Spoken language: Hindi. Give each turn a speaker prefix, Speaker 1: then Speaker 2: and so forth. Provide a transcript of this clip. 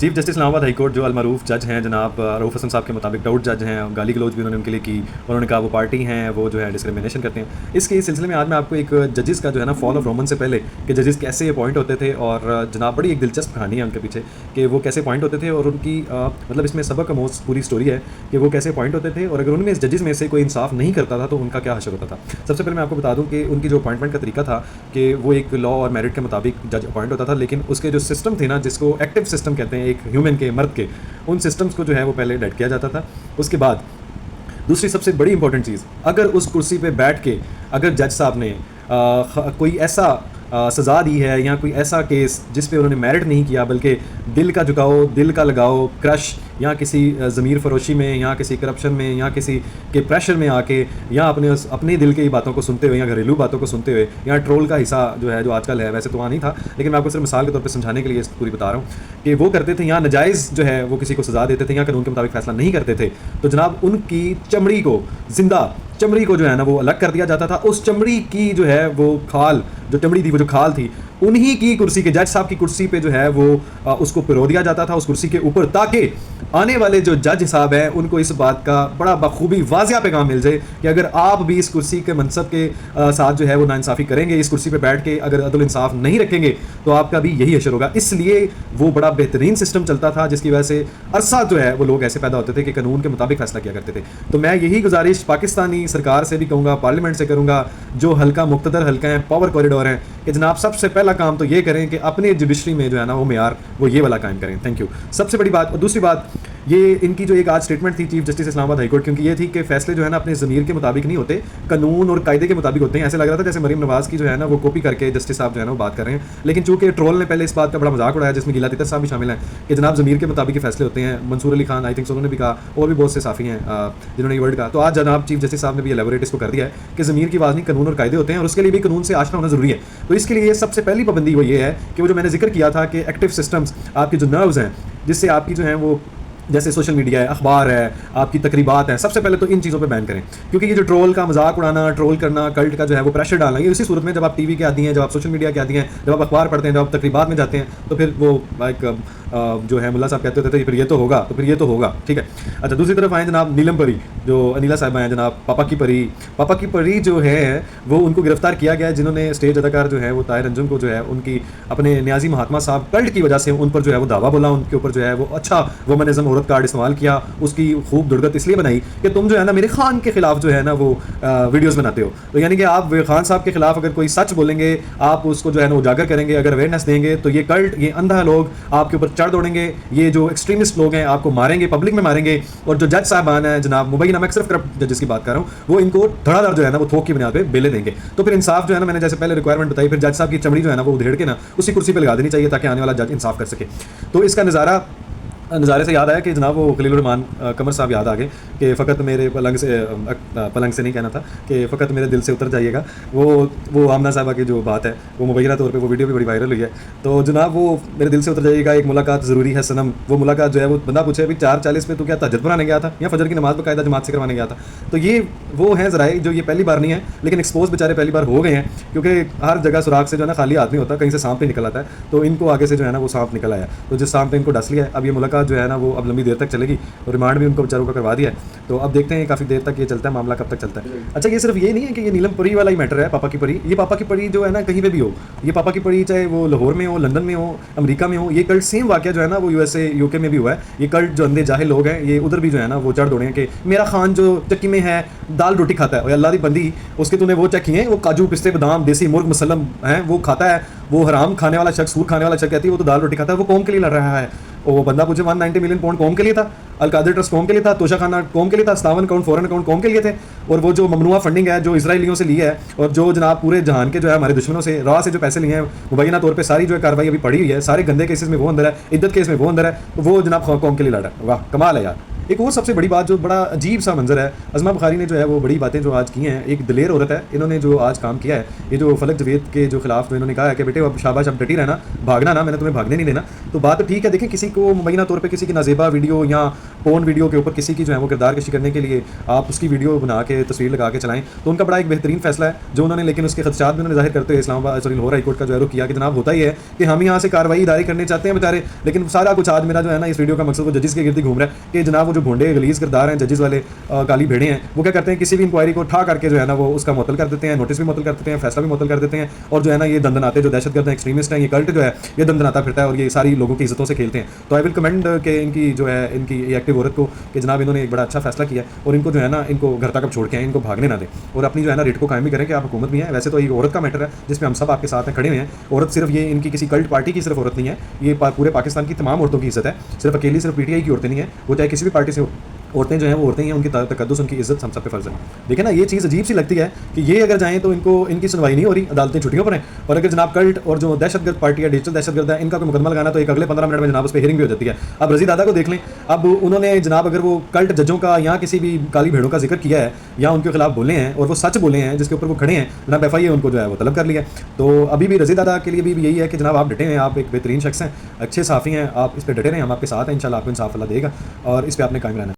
Speaker 1: Chief justice Islamabad high court जो अलमारूफ जज हैं जनाब रऊफ़ हसन साहब के मुताबिक डाउट जज हैं, गाली गलौज भी उन्होंने उनके लिए की। उन्होंने कहा वो पार्टी हैं, वो जो है डिस्क्रिमिनेशन करते हैं। इसके सिलसिले में आज मैं आपको एक जजेस का जो है ना फॉल ऑफ रोमन से पहले कि जजेस कैसे अपॉइंट होते थे और जनाब बड़ी एक दिलचस्प कहानी है उनके पीछे कि वो कैसे अपॉइंट होते थे और उनकी मतलब इसमें सबक आमोज़ पूरी स्टोरी है कि वो कैसे अपॉइंट होते थे और अगर उनमें जजेस में से कोई इंसाफ नहीं करता था तो उनका क्या हशर होता था। सबसे पहले मैं आपको बता दूँ कि उनकी जो अपॉइंटमेंट का तरीका था कि वो एक लॉ और मेरिट के मुताबिक जज अपॉइंट होता था, लेकिन उसके जो सिस्टम थे ना, जिसको एक्टिव सिस्टम कहते हैं, एक ह्यूमन के मर्द के, उन सिस्टम्स को जो है वो पहले डेड किया जाता था। उसके बाद दूसरी सबसे बड़ी इंपॉर्टेंट चीज़, अगर उस कुर्सी पे बैठ के अगर जज साहब ने कोई ऐसा सज़ा दी है या कोई ऐसा केस जिस पे उन्होंने मेरिट नहीं किया बल्कि दिल का झुकाओ, दिल का लगाओ, क्रश या किसी ज़मीर फरोशी में या किसी करप्शन में या किसी के प्रेशर में आके या अपने दिल की बातों को सुनते हुए या घरेलू बातों को सुनते हुए या ट्रोल का हिस्सा जो है जो आजकल है, वैसे तो वहाँ नहीं था लेकिन मैं आपको सिर्फ मिसाल के तौर पे समझाने के लिए पूरी बता रहा हूँ कि वो करते थे या नाजायज़ जो है वो किसी को सज़ा देते थे या कानून के मुताबिक फ़ैसला नहीं करते थे तो जनाब उनकी चमड़ी को, जिंदा चमड़ी को जो है ना वो अलग कर दिया जाता था। उस चमड़ी की जो है वो खाल, जो चमड़ी थी, वो जो खाल थी, उन्हीं की कुर्सी के, जज साहब की कुर्सी पे जो है वो उसको पिरो दिया जाता था उस कुर्सी के ऊपर, ताकि आने वाले जो जज साहब हैं उनको इस बात का बड़ा बखूबी वाज़िया पैगाम मिल जाए कि अगर आप भी इस कुर्सी के मनसब के साथ जो है वो नाइंसाफ़ी करेंगे, इस कुर्सी पे बैठ के अगर अदल इंसाफ नहीं रखेंगे तो आपका भी यही हशर होगा। इसलिए वो बड़ा बेहतरीन सिस्टम चलता था जिसकी वजह से अरसा जो है वो लोग ऐसे पैदा होते थे कि कानून के मुताबिक फ़ैसला किया करते थे। तो मैं यही गुजारिश पाकिस्तानी सरकार से भी कहूँगा, पार्लियामेंट से करूँगा, जो हल्का मुक्तदर हल्का हैं, पावर कॉरिडोर हैं, कि जनाब सबसे पहला काम तो ये करें कि अपने जुडिशरी में जो है ना वो मेयार वो ये वाला कायम करें। थैंक यू, सबसे बड़ी बात। और दूसरी बात, ये इनकी जो एक आज स्टेटमेंट थी chief justice Islamabad high court, क्योंकि ये थी कि फैसले जो है ना अपने ज़मीर के मुताबिक नहीं होते, कानून और कायदे के मुताबिक होते हैं। ऐसे लग रहा था जैसे मरीम नवाज़ की जो है ना वो कॉपी करके जस्टिस साहब जो है ना वो बात कर रहे हैं, लेकिन चूंकि ट्रोल ने पहले इस बात का बड़ा मजाक उड़ाया जिसमें गिला तितर साहब भी शामिल हैं कि जनाब ज़मीर के मुताबिक फैसले होते हैं। मंसूर अली खान आई थिंक उन्होंने भी कहा, और भी बहुत से साफ़ी हैं जिन्होंने ये वर्ड कहा। तो आज जनाब चीफ जस्टिस साहब ने भी एलेबोरेट इसको कर दिया है कि ज़मीर की आवाज़ नहीं, कानून और कायदे होते हैं और उसके लिए भी कानून से आशना होना ज़रूरी है। तो इसके लिए सबसे पहली पाबंदी वो ये है कि वो जो मैंने जिक्र किया था कि एक्टिव सिस्टम्स, आपकी जो नर्व्स हैं जिससे आपकी जो है वो, जैसे सोशल मीडिया है, अखबार है, आपकी तकरीबात हैं, सबसे पहले तो इन चीज़ों पे बैन करें। क्योंकि ये जो ट्रोल का मजाक उड़ाना, ट्रोल करना, कल्ट का जो है वो प्रेशर डालना, ये उसी सूरत में जब आप टीवी के आती हैं, जब आप सोशल मीडिया के आती हैं, जब आप अखबार पढ़ते हैं, जब आप तकरीबात में जाते हैं, तो फिर वो एक जो है मुल्ला साहब कहते होते थे फिर ये तो होगा, तो फिर ये तो होगा, ठीक है। अच्छा, दूसरी तरफ आए जनाब नीलम परी, जो अनिला साहब हैं, जनाब पापा की परी जो है वो उनको गिरफ्तार किया गया है, जिन्होंने स्टेज अदाकार जो है वो ताहिर अंजुम को जो है उनकी अपने न्याजी महात्मा साहब कल्ट की वजह से उन पर जो है वो दावा बोला, उनके ऊपर जो है वो अच्छा वुमनिज्म औरत कार्ड इस्तेमाल किया, उसकी खूब दुर्गत इसलिए बनाई कि तुम जो है ना मेरे खान के खिलाफ जो है ना वो वीडियोस बनाते हो। तो यानी कि आप खान साहब के खिलाफ अगर कोई सच बोलेंगे, आप उसको जो है ना उजागर करेंगे, अगर अवेयरनेस देंगे, तो ये कल्ट, ये अंधा लोग आपके ऊपर चढ़ दौड़ेंगे, ये जो एक्सट्रीमिस्ट लोग हैं आपको मारेंगे, पब्लिक में मारेंगे। और जो जज साहबान हैं जनाब मुबैना, मैं सिर्फ करप्ट जजेस की बात कर रहा हूँ, वो इनको धड़ाधड़ जो है ना वो थोक की बुनियाद पे बेले देंगे। तो फिर इंसाफ जो है ना, मैंने जैसे पहले रिक्वायरमेंट बताई, फिर जज साहब की चमड़ी जो है ना वो उधेड़ के ना उसी कुर्सी पे लगा देनी चाहिए ताकि आने वाला जज इंसाफ कर सके। तो इसका नज़ारे से याद आया कि जनाब वो खलीलुर रहमान कमर साहब याद आ गए कि फ़कत मेरे पलंग से नहीं कहना था कि फ़कत मेरे दिल से उतर जाइएगा। वो आमना साहबा की जो बात है वो मुबैना तौर पे वो वीडियो भी बड़ी वायरल हुई है। तो जनाब वो मेरे दिल से उतर जाइएगा, एक मुलाकात ज़रूरी है सनम, वो मुलाकात जो है वो बंदा पूछे अभी 4:40 पे तो क्या तहज्जुद पढ़ाने गया था या फजर की नमाज़ बाकायदा जमात से करवाने गया था। तो ये वो हैं ज़राए जो ये पहली बार नहीं है, लेकिन एक्सपोज बेचारे पहली बार हो गए हैं, क्योंकि हर जगह सुराख से जो है ना खाली हाथ नहीं होता, कहीं से सांप पे निकल आता है। तो इनको आगे से जो है ना वो सांप निकल आया, तो जिस सांप पे इनको डस लिया है, अब ये मुलाकात जो है ना वो अब लंबी देर तक चलेगी और रिमांड भी उनको बेचारों का करवा दिया है। तो अब देखते हैं काफ़ी देर तक ये चलता है, मामला कब तक चलता है। अच्छा, ये सिर्फ ये नहीं है कि ये नीलम परी वाला ही मैटर है, पापा की परी, ये पापा की परी जो है ना कहीं पे भी हो, ये पापा की परी चाहे वो लाहौर में हो, लंदन में हो, अमेरिका में हो, ये कल्ट सेम वाक़या जो है ना वो यूएसए यूके में भी हुआ है। ये कल्ट जो अंधे जाहिल लोग हैं ये उधर भी जो है ना वो चढ़ दौड़े हैं कि मेरा खान जो चक्की में है दाल रोटी खाता है, और अल्लाह की बंदी उसके तूने वो चक्की है, वो काजू पिस्ते बादाम देसी मुर्ग मुसल्लम हैं वो खाता है, वो हराम खाने वाला शख्स, सूर खाने वाला शख्स कहती है वो तो दाल रोटी खाता है, वो कौम के लिए लड़ रहा है। वो बंदा पूछे 190 मिलियन पाउंड कौम के लिए था, अल-कादिर ट्रस्ट कौम के लिए था, तोशा खाना कौम के लिए था, 57 अकाउंट फॉरेन अकाउंट कौम के लिए थे, और वो जो ममनुआ फंडिंग है जो इसराइलियों से ली है और जो जनाब पूरे जहान के जो है हमारे दुश्मनों से राह से जो पैसे लिए हैं मुबैना तौर पे सारी जो है कार्रवाई अभी पड़ी हुई है, सारे गंदे केसेस में वो अंदर है, इद्दत केस में वो अंदर है, तो वो जनाब कौम के लिए लड़ा। वाह कमाल है यार। एक और सबसे बड़ी बात जो बड़ा अजीब सा मंजर है, अज़मा बुखारी ने जो है वो बड़ी बातें जो आज की हैं, एक दिलेर औरत है, इन्होंने जो आज काम किया है, ये जो फलक जवेद के जो खिलाफ जो इन्होंने कहा है कि बेटे अब शाबाश अब डटी रहना, भागना ना, मैंने तुम्हें भागने नहीं देना। तो बात तो ठीक है, देखें किसी को मुबैना तौर पे किसी की नाजेबा वीडियो या पोर्न वीडियो के ऊपर किसी की जो है वो किरदार कशी करने के लिए आप उसकी वीडियो बना के तस्वीर लगा के चलाएं, तो उनका बड़ा एक बेहतरीन फैसला है जो उन्होंने, लेकिन उसके खदशात भी उन्होंने जाहिर करते हुए इस्लामाबाद लाहौर हाई कोर्ट का जो है रुख किया कि जनाब होता ही है कि हम यहाँ से कार्रवाई दायरी करने चाहते हैं बेचारे, लेकिन सारा कुछ आज मेरा जो है ना इस वीडियो का मकसद वो जजिस के गिर्द घूम रहा है कि जनाब वो जो भोंडे गलीज किरदार हैं जजिस वाले काली भेड़े हैं, वो क्या करते हैं किसी भी इंक्वायरी को ठा करके जो है ना वो उसका मुअत्तल कर देते हैं, नोटिस भी मुअत्तल कर देते हैं, फैसला भी मुअत्तल कर देते हैं, और जो है ना ये दंदनाते जो दहशतगर्द हैं, एक्सट्रीमिस्ट हैं, ये कल्ट जो है ये दंदनाता फिरता है और ये सारी लोगों की इज्जतों से खेलते हैं। तो आई विल कमेंड कि इनकी जो है इनकी ये एक्टिव औरत को कि जनाब इन्होंने एक बड़ा अच्छा फैसला किया और इनको जो है ना इनको घर तक अब छोड़ के आए, इनको भागने ना दें और अपनी जो है ना रेट को कायम भी करें कि आप हुकूमत भी हैं। वैसे तो ये औरत का मैटर है जिसमें हम सब आपके साथ हैं, खड़े हुए हैं। औरत सिर्फ ये इनकी किसी कल्ट पार्टी की सिर्फ औरत नहीं है, ये पूरे पाकिस्तान की तमाम औरतों की इज्जत है, सिर्फ अकेली सिर्फ पीटीआई की औरतें नहीं है, वो चाहे किसी भी पार्टी से हो, औरतें जो हैं वो औरतें ही हैं, उनकी तकद्दुस उनकी इज्जत हम सब पे फ़र्ज़ है। देखिए ना ये चीज़ अजीब सी लगती है कि ये अगर जाएँ तो इनको इनकी सुनवाई नहीं हो रही, अदालतें छुट्टियों पर हैं, और अगर जनाब कल्ट और जो दहशतगर्द पार्टी है, डिजिटल दहशतगर्द है, इनका कोई मुकदमा लगाना तो एक अगले 15 मिनट में जनाब उस पर हियरिंग भी हो जाती है। अब रज़ी दादा को देख लें, अब उन्होंने जनाब अगर वो कल्ट जजों का या किसी भी काली भेड़ों का जिक्र किया है या उनके खिलाफ बोले हैं और वो सच बोले हैं जिसके ऊपर वो खड़े हैं, जनाब FIA उनको जो है वो तलब कर लिया। तो अभी भी रज़ी दादा के लिए भी यही है कि जनाब आप डटे हैं, आप एक बेहतरीन शख्स हैं, अच्छे साफ़ी हैं, आप इस पर डटे रहें, हम आपके साथ हैं, इंशाल्लाह आपको इंसाफ अल्लाह देगा और इस पर आपने कायम रहना है।